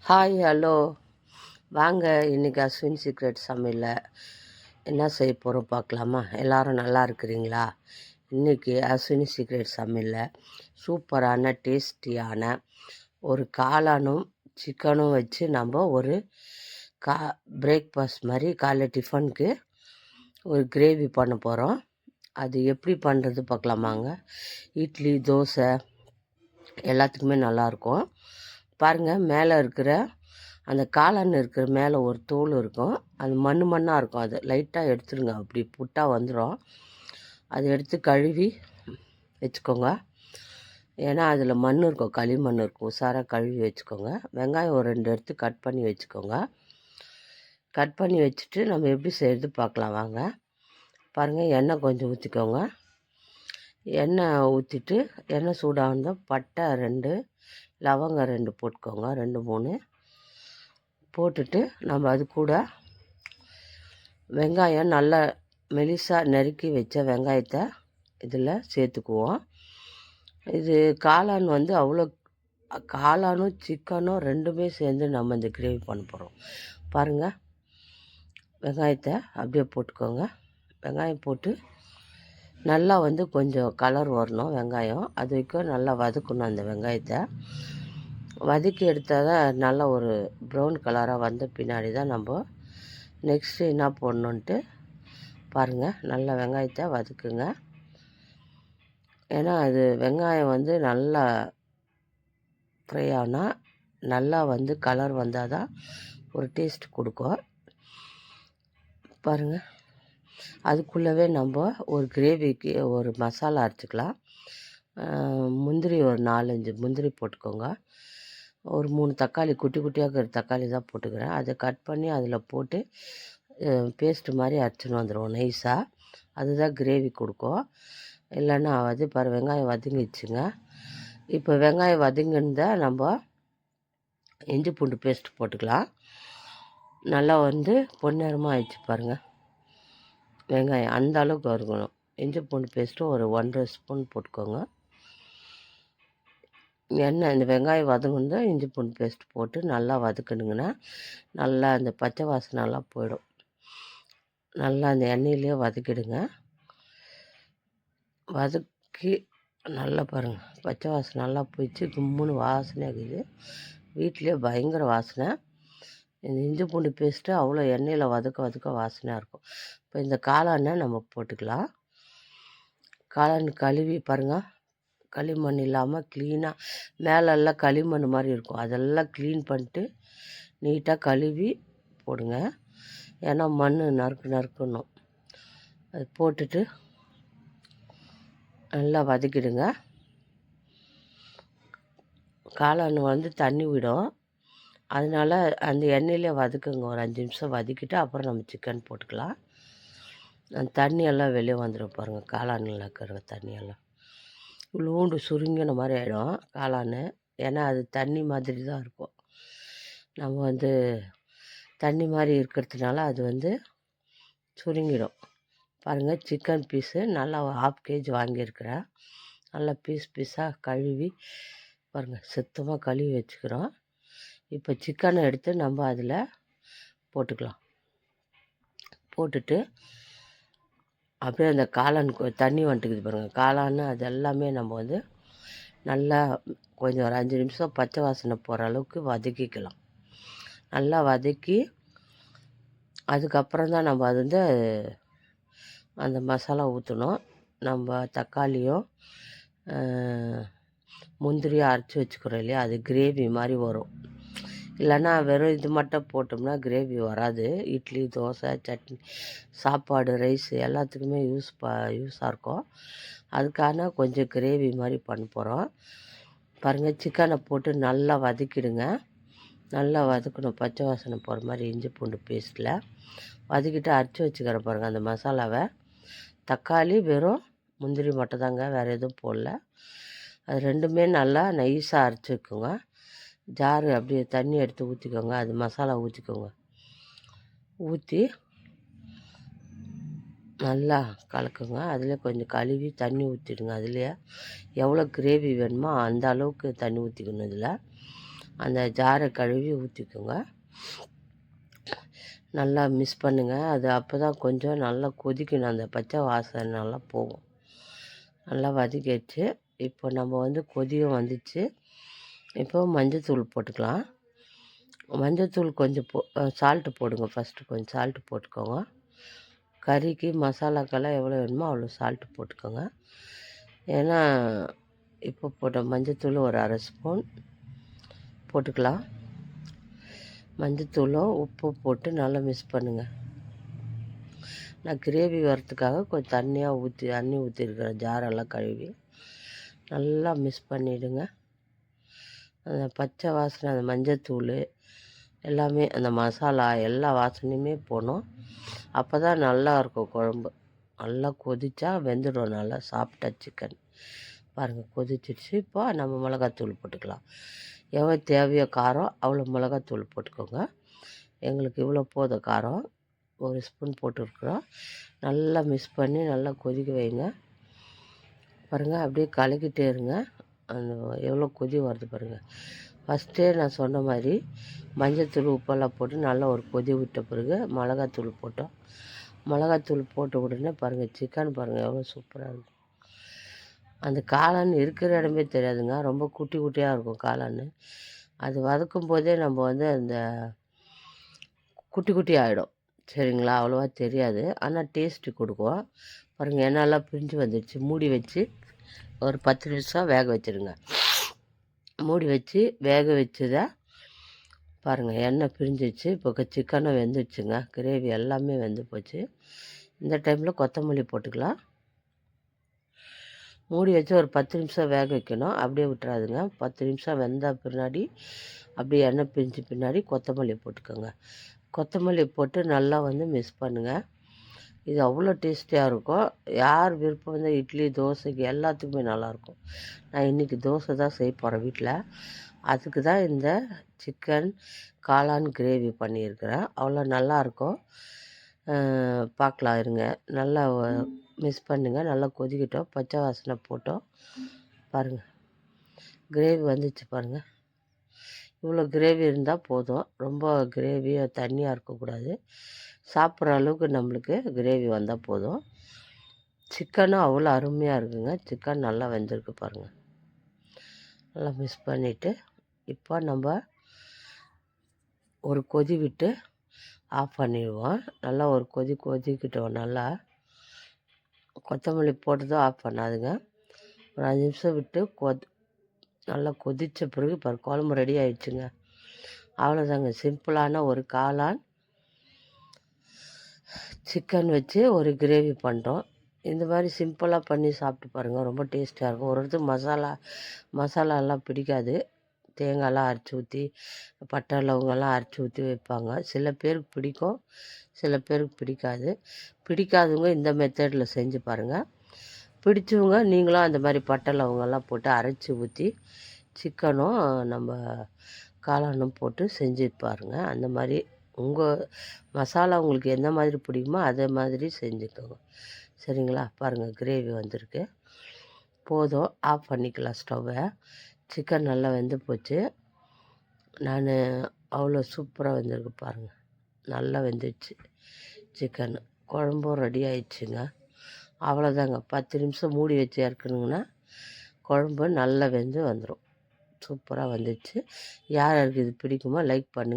Hi hello வாங்க. இன்றைக்கி Ashwin secret சமையலில் என்ன செய்ய போகிறோம் பார்க்கலாமா? எல்லோரும் நல்லா இருக்கிறீங்களா? இன்றைக்கி அஸ்வின் சீக்ரெட் சமையலில் சூப்பரான டேஸ்டியான ஒரு காளானும் சிக்கனும் வச்சு நம்ம ஒரு பிரேக்ஃபாஸ்ட் மாதிரி காலைல டிஃபனுக்கு ஒரு கிரேவி பண்ண போகிறோம். அது எப்படி பண்ணுறது பார்க்கலாமாங்க? இட்லி தோசை எல்லாத்துக்குமே நல்லாயிருக்கும். பாருங்கள், மேலே இருக்கிற அந்த காளான் இருக்கிற மேலே ஒரு தோல் இருக்கும், அது மண்ணாக இருக்கும். அது லைட்டாக எடுத்துடுங்க, அப்படி புட்டாக வந்துடும். அதை எடுத்து கழுவி வச்சுக்கோங்க. ஏன்னா அதில் மண் இருக்கும், களிமண் இருக்கும். உஷாராக கழுவி வச்சுக்கோங்க. வெங்காயம் ஒரு 2 எடுத்து கட் பண்ணி வச்சுக்கோங்க. கட் பண்ணி வச்சுட்டு நம்ம எப்படி செய்கிறது பார்க்கலாம் வாங்க. பாருங்கள், எண்ணெய் கொஞ்சம் ஊற்றிக்கோங்க. எண்ணெய் ஊற்றிட்டு எண்ணெய் சூடாக பட்டை 2, லவங்கம் 2 போட்டுக்கோங்க. 2 3 போட்டுட்டு நம்ம அது கூட வெங்காயம் நல்லா மெலிசாக நறுக்கி வச்ச வெங்காயத்தை இதில் சேர்த்துக்குவோம். இது காளான் அவ்வளோ காளானும் சிக்கனும் ரெண்டுமே சேர்ந்து நம்ம இந்த கிரேவி பண்ண போகிறோம். பாருங்கள், வெங்காயத்தை அப்படியே போட்டுக்கோங்க. வெங்காயம் போட்டு நல்லா கொஞ்சம் கலர் வரணும். வெங்காயம் அது வரைக்கும் நல்லா வதக்கணும். அந்த வெங்காயத்தை வதக்கி எடுத்தால் தான் நல்லா ஒரு ப்ரௌன் கலராக வந்த பின்னாடி தான் நம்ம நெக்ஸ்ட்டு என்ன போடணுன்ட்டு பாருங்கள். நல்லா வெங்காயத்தை வதக்குங்க. ஏன்னா அது வெங்காயம் நல்லா ஃப்ரை ஆனால் நல்லா கலர் வந்தால் தான் ஒரு டேஸ்ட் கொடுக்கும். பாருங்கள், அதுக்குள்ளவே நம்ம ஒரு கிரேவிக்கு ஒரு மசாலா அரைச்சிக்கலாம். முந்திரி ஒரு 4-5 முந்திரி போட்டுக்கோங்க. ஒரு 3 தக்காளி, குட்டி குட்டியாக இருக்கிற தக்காளி தான் போட்டுக்கிறேன். அதை கட் பண்ணி அதில் போட்டு பேஸ்ட்டு மாதிரி அரைச்சின்னு வந்துடுவோம் நைஸாக. அதுதான் கிரேவி கொடுக்கும், இல்லைன்னா வெங்காயம் வதங்கிடுச்சுங்க. இப்போ வெங்காயம் வதங்கிருந்த நம்ம இஞ்சி பூண்டு பேஸ்ட் போட்டுக்கலாம். நல்லா பொன்னிறமாக ஆயிடுச்சு பாருங்கள். வெங்காயம் அந்த அளவுக்கு வறுக்கணும். இஞ்சி பூண்டு பேஸ்ட்டும் ஒரு 1.5 ஸ்பூன் போட்டுக்கோங்க. எண்ணெய் இந்த வெங்காயம் வதங்குனதும் இஞ்சி பூண்டு பேஸ்ட் போட்டு நல்லா வதக்கணுங்கன்னா நல்லா அந்த பச்சை வாசனைலாம் போயிடும். நல்லா அந்த எண்ணெயிலே வதக்கிடுங்க. வதக்கி நல்லா பாருங்கள், பச்சை வாசனை நல்லா போயிடுச்சு. கும்முன்னு வாசனையாக இருக்குது. வீட்டிலே பயங்கர வாசனை. இந்த இஞ்சி பூண்டு பேஸ்ட்டு அவ்வளோ எண்ணெயில் வதக்க வாசனையாக இருக்கும். இப்போ இந்த காளானை நம்ம போட்டுக்கலாம். காளான் கழுவி பாருங்கள், களிமண் இல்லாமல் க்ளீனாக மேலெல்லாம் களிமண் மாதிரி இருக்கும். அதெல்லாம் க்ளீன் பண்ணிட்டு நீட்டாக கழுவி போடுங்க. ஏன்னா மண் நறுக்கணும். அது போட்டுட்டு நல்லா வதக்கிடுங்க. காளான் தண்ணி விடும், அதனால் அந்த எண்ணெயிலே வதக்குங்க. ஒரு 5 நிமிஷம் வதக்கிட்டு அப்புறம் நம்ம சிக்கன் போட்டுக்கலாம். அந்த தண்ணியெல்லாம் வெளியே வந்துடும் பாருங்கள். காளானில் இருக்கிற தண்ணியெல்லாம் இவ்வளோண்டு சுருங்கின மாதிரி ஆகிடும் காளான். ஏன்னா அது தண்ணி மாதிரி தான் இருக்கும். நம்ம தண்ணி மாதிரி இருக்கிறதுனால அது சுருங்கிடும். பாருங்கள், சிக்கன் பீஸு நல்லா 1/2 kg வாங்கியிருக்கிறேன். நல்லா பீஸாக கழுவி பாருங்கள், சுத்தமாக கழுவி வச்சுக்கிறோம். இப்போ சிக்கனை எடுத்து நம்ம அதில் போட்டுக்கலாம். போட்டுட்டு அப்படியே அந்த காளான் தண்ணி வந்துட்டுக்குது பாருங்கள். காளான் அது எல்லாமே நம்ம நல்லா கொஞ்சம் ஒரு 5 நிமிஷம் பச்சை வாசனை போகிற அளவுக்கு வதக்கிக்கலாம். நல்லா வதக்கி அதுக்கப்புறம் தான் நம்ம அந்த மசாலா ஊற்றணும். நம்ம தக்காளியும் முந்திரியும் அரைச்சி வச்சுக்கிறோம் இல்லையா, அது கிரேவி மாதிரி வரும். இல்லைன்னா வெறும் இது மட்டும் போட்டோம்னா கிரேவி வராது. இட்லி தோசை சட்னி சாப்பாடு ரைஸ் எல்லாத்துக்குமே யூஸாக இருக்கும். அதுக்கான கொஞ்சம் கிரேவி மாதிரி பண்ண போகிறோம். பாருங்கள், சிக்கனை போட்டு நல்லா வதக்கிடுங்க. நல்லா வதக்கணும், பச்சை வாசனை போகிற மாதிரி இஞ்சி பூண்டு பேஸ்ட்டில் வதக்கிட்டு அரைச்சி வச்சுக்கிறேன் பாருங்கள் அந்த மசாலாவை. தக்காளி வெறும் முந்திரி மட்டும் தாங்க, வேறு எதுவும் போடல. அது ரெண்டுமே நல்லா நைஸாக அரைச்சி வைக்குங்க. ஜாரு அப்படியே தண்ணி எடுத்து ஊற்றிக்கோங்க. அது மசாலா ஊற்றிக்கோங்க. ஊற்றி நல்லா கலக்குங்க. அதில் கொஞ்சம் கழுவி தண்ணி ஊற்றிடுங்க. அதுலேயே எவ்வளோ கிரேவி வேணுமோ அந்த அளவுக்கு தண்ணி ஊற்றிக்கணும். இதில் அந்த ஜாரை கழுவி ஊற்றிக்கோங்க. நல்லா மிக்ஸ் பண்ணுங்கள். அது அப்போ தான் கொஞ்சம் நல்லா கொதிக்கணும், அந்த பச்சை வாசனை நல்லா போகும். நல்லா வதக்கிடுச்சு. இப்போ நம்ம வந்து கொதியும் வந்துச்சு. இப்போ மஞ்சத்தூள் போட்டுக்கலாம். மஞ்சத்தூள் கொஞ்சம் சால்ட்டு போடுங்க. ஃபஸ்ட்டு கொஞ்சம் சால்ட்டு போட்டுக்கோங்க. கறிக்கு மசாலாக்கெல்லாம் எவ்வளோ வேணுமோ அவ்வளோ சால்ட்டு போட்டுக்கோங்க. ஏன்னா இப்போ போட்ட மஞ்சத்தூள் ஒரு 1/2 ஸ்பூன் போட்டுக்கலாம். மஞ்சத்தூளும் உப்பு போட்டு நல்லா மிக்ஸ் பண்ணுங்கள். நான் கிரேவி வரத்துக்காக கொஞ்சம் தண்ணி ஊற்றிருக்கிறேன், ஜாரெல்லாம் கழுவி. நல்லா மிக்ஸ் பண்ணிவிடுங்க. அந்த பச்சை வாசனை, அந்த மஞ்சத்தூள் எல்லாமே, அந்த மசாலா எல்லா வாசனையுமே போகணும். அப்போ தான் நல்லாயிருக்கும் குழம்பு. நல்லா கொதிச்சா வெந்துடும் நல்லா சாப்பிட்டா சிக்கன். பாருங்கள் கொதிச்சிடுச்சு. இப்போ நம்ம மிளகாத்தூள் போட்டுக்கலாம். எவ்வளோ தேவையோ காரம் அவ்வளோ மிளகாத்தூள் போட்டுக்கோங்க. எங்களுக்கு இவ்வளோ போதும் காரம், 1 ஸ்பூன் போட்டுருக்குறோம். நல்லா மிக்ஸ் பண்ணி நல்லா கொதிக்க வைங்க. பாருங்கள் அப்படியே கலக்கிட்டே இருங்க. அந்த எவ்வளோ கொதி வருது பாருங்கள். ஃபஸ்ட்டே நான் சொன்ன மாதிரி மஞ்சத்தூள் உப்பெல்லாம் போட்டு நல்லா ஒரு கொதி விட்ட பிறகு மிளகாத்தூள் போட்டோம். மிளகாத்தூள் போட்ட உடனே பாருங்கள் சிக்கன் பாருங்கள் எவ்வளோ சூப்பராக இருக்கும். அந்த காளான் இருக்கிற இடமே தெரியாதுங்க, ரொம்ப குட்டி குட்டியாக இருக்கும் காளான். அது வதக்கும் போதே நம்ம வந்து அந்த குட்டி குட்டி ஆகிடும், சரிங்களா? அவ்வளோவா தெரியாது, ஆனால் டேஸ்ட்டு கொடுக்கும். பாருங்கள் எண்ணெயெல்லாம் பிரிஞ்சு வந்துடுச்சு. மூடி வச்சு ஒரு 10 நிமிஷம் வேக வச்சுருங்க. மூடி வச்சு வேக வச்சுதா பாருங்கள் எண்ணெய் பிரிஞ்சிச்சு. இப்போ சிக்கனும் வெந்துடுச்சுங்க. கிரேவி எல்லாமே வெந்து போச்சு. இந்த டைமில் கொத்தமல்லி போட்டுக்கலாம். மூடி வச்சு ஒரு 10 நிமிஷம் வேக வைக்கணும், அப்படியே விட்டுறாதுங்க. 10 நிமிஷம் வெந்த பின்னாடி அப்படியே எண்ணெய் பிரிஞ்சு பின்னாடி கொத்தமல்லி போட்டுக்கோங்க. கொத்தமல்லி போட்டு நல்லா வந்து மிக்ஸ் பண்ணுங்கள். இது அவ்வளோ டேஸ்டியாக இருக்கும். யார் விருப்பம் வந்து இட்லி தோசைக்கு எல்லாத்துக்குமே நல்லாயிருக்கும். நான் இன்றைக்கி தோசை தான் செய்ய போகிறேன் வீட்டில். அதுக்கு தான் இந்த சிக்கன் காளான் கிரேவி பண்ணியிருக்கிறேன். அவ்வளோ நல்லாயிருக்கும். பார்க்கலாம் இருங்க. நல்லா மிக்ஸ் பண்ணுங்கள். நல்லா கொதிக்கிட்டோம், பச்சை வாசனை போட்டோம். பாருங்கள் கிரேவி வந்துச்சு பாருங்கள். இவ்வளோ கிரேவி இருந்தால் போதும். ரொம்ப கிரேவியாக தண்ணியாக இருக்கக்கூடாது. சாப்பிட்ற அளவுக்கு நம்மளுக்கு கிரேவி வந்தால் போதும். சிக்கனும் அவ்வளோ அருமையாக இருக்குங்க. சிக்கன் நல்லா வெந்திருக்கு பாருங்கள். நல்லா மிக்ஸ் பண்ணிவிட்டு இப்போ நம்ம ஒரு கொதி விட்டு ஆஃப் பண்ணிடுவோம். நல்லா ஒரு கொதிக்கிட்டோம். நல்லா கொத்தமல்லி போட்டதும் ஆஃப் பண்ணாதுங்க. ஒரு 5 நிமிஷம் விட்டு நல்லா கொதித்த பிறகு குழம்பு ரெடி ஆயிடுச்சுங்க. அவ்வளோதாங்க, சிம்பிளான ஒரு காளான் சிக்கன் வச்சு ஒரு கிரேவி பண்ணுறோம். இந்த மாதிரி சிம்பிளாக பண்ணி சாப்பிட்டு பாருங்கள், ரொம்ப டேஸ்ட்டாக இருக்கும். ஒரு இடத்துக்கு மசாலாலாம் பிடிக்காது. தேங்காய்லாம் அரைச்சி ஊற்றி, பட்டை லவங்கெல்லாம் அரைச்சி ஊற்றி வைப்பாங்க. சில பேருக்கு பிடிக்கும், சில பேருக்கு பிடிக்காது. பிடிக்காதவங்க இந்த மெத்தடில் செஞ்சு பாருங்கள். பிடிச்சவங்க நீங்களும் அந்த மாதிரி பட்டை லவங்கெல்லாம் போட்டு அரைச்சி ஊற்றி சிக்கனும் நம்ம காளானும் போட்டு செஞ்சு பாருங்கள். அந்த மாதிரி உங்கள் மசாலா உங்களுக்கு எந்த மாதிரி பிடிக்குமோ அதே மாதிரி செஞ்சுக்கோங்க, சரிங்களா? பாருங்கள் கிரேவி வந்திருக்கு. போதும், ஆஃப் பண்ணிக்கலாம் ஸ்டவ்வை. சிக்கன் நல்லா வெந்து போச்சு. நான் அவ்வளோ சூப்பராக வெந்திருக்கு பாருங்கள். நல்லா வெந்துடுச்சு சிக்கன். குழம்பும் ரெடி ஆயிடுச்சுங்க. அவ்வளோதாங்க. 10 நிமிஷம் மூடி வச்சு இறக்கணுங்கன்னா குழம்பு நல்லா வெந்து வந்துடும். சூப்பராக வந்துடுச்சு. யாருக்கு இது பிடிக்குமோ லைக் பண்ணுங்கள்.